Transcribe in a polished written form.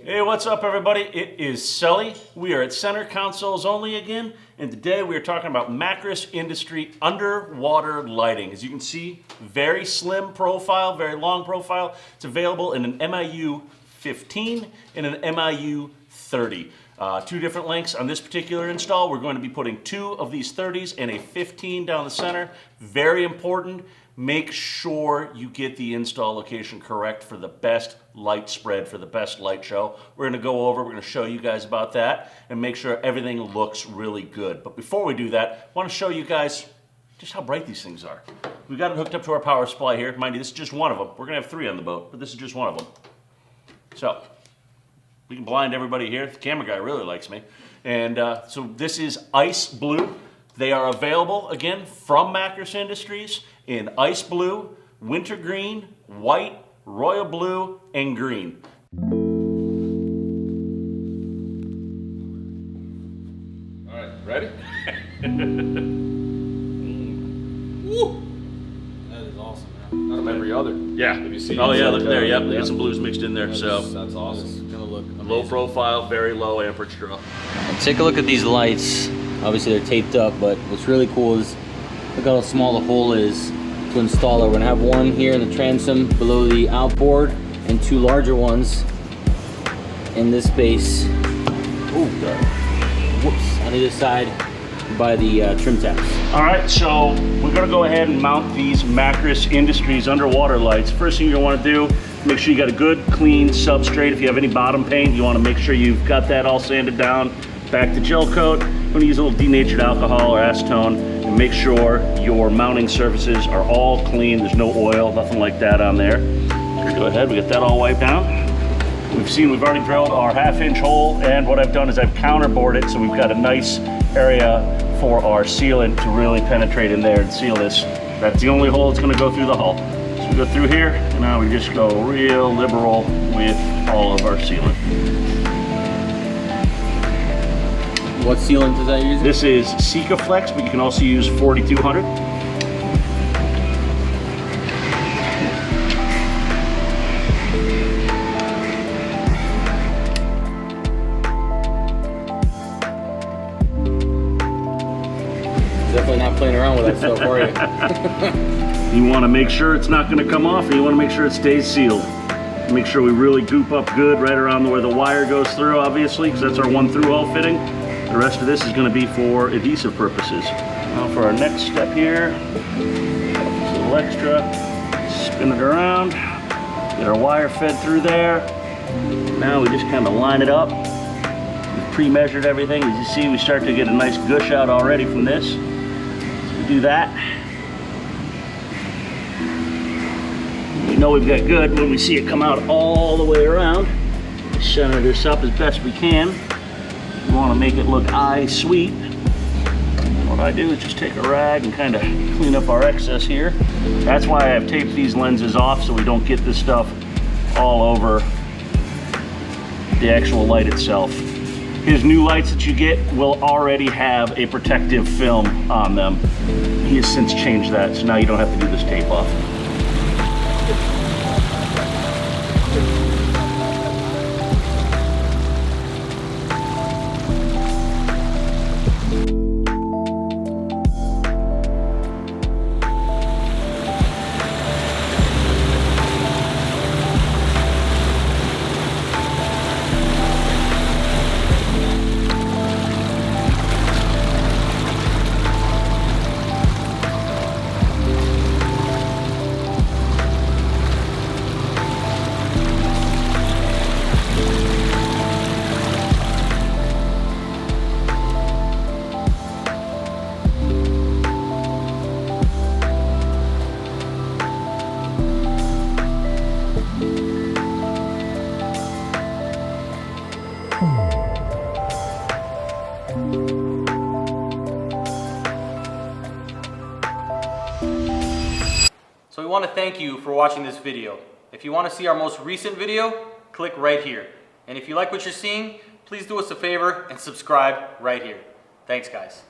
Hey, what's up everybody? It is Sully. We are at Center Consoles Only again, and today we are talking about Macris Industry underwater lighting. As you can see, very slim profile, very long profile. It's available in an MIU15 and an MIU30. Two different lengths on this particular install. We're going to be putting 2 of these 30s and a 15 down the center. Very important. Make sure you get the install location correct for the best light spread, for the best light show. We're gonna go over, we're gonna show you guys about that and make sure everything looks really good. But before we do that, I wanna show you guys just how bright these things are. We've got it hooked up to our power supply here. Mind you, this is just one of them. We're gonna have 3 on the boat, but this is just one of them. So, we can blind everybody here. The camera guy really likes me. And so this is ice blue. They are available, again, from Macris Industries in ice blue, winter green, white, royal blue, and green. All right, ready? Woo! That is awesome, man. Out of every other. Yeah. Have you seen Oh it? yeah, look there. Yep, Yeah. they get some blues mixed in there. That's awesome. It's gonna look amazing. Low profile, very low amperage draw. Take a look at these lights. Obviously they're taped up, but what's really cool is look how small the hole is to install it. We're gonna have one here in the transom below the outboard and 2 larger ones in this space. Whoops, on either side by the trim tabs. All right, so we're gonna go ahead and mount these Macris Industries underwater lights. First thing you're gonna wanna do, make sure you got a good, clean substrate. If you have any bottom paint, you wanna make sure you've got that all sanded down. Back to gel coat. I'm gonna use a little denatured alcohol or acetone and make sure your mounting surfaces are all clean. There's no oil, nothing like that on there. Go ahead, we get that all wiped down. We've already drilled our 1/2-inch hole, and what I've done is I've counterbored it so we've got a nice area for our sealant to really penetrate in there and seal this. That's the only hole that's gonna go through the hull. So we go through here, and now we just go real liberal with all of our sealant. What sealant is that using? This is Sikaflex, but you can also use 4200. Definitely not playing around with that stuff, are you? You want to make sure it's not going to come off, and you want to make sure it stays sealed. Make sure we really goop up good right around where the wire goes through, obviously, because that's our 1-through-hole fitting. The rest of this is going to be for adhesive purposes. Now for our next step here, a little extra, spin it around, get our wire fed through there. Now we just kind of line it up. We've pre-measured everything. As you see, we start to get a nice gush out already from this. So we do that. We know we've got good when we see it come out all the way around. We center this up as best we can. We want to make it look eye sweet. What I do is just take a rag and kind of clean up our excess here. That's why I've taped these lenses off so we don't get this stuff all over the actual light itself. His new lights that you get will already have a protective film on them. He has since changed that, so now you don't have to do this tape off. So we want to thank you for watching this video. If you want to see our most recent video, click right here. And if you like what you're seeing, please do us a favor and subscribe right here. Thanks, guys.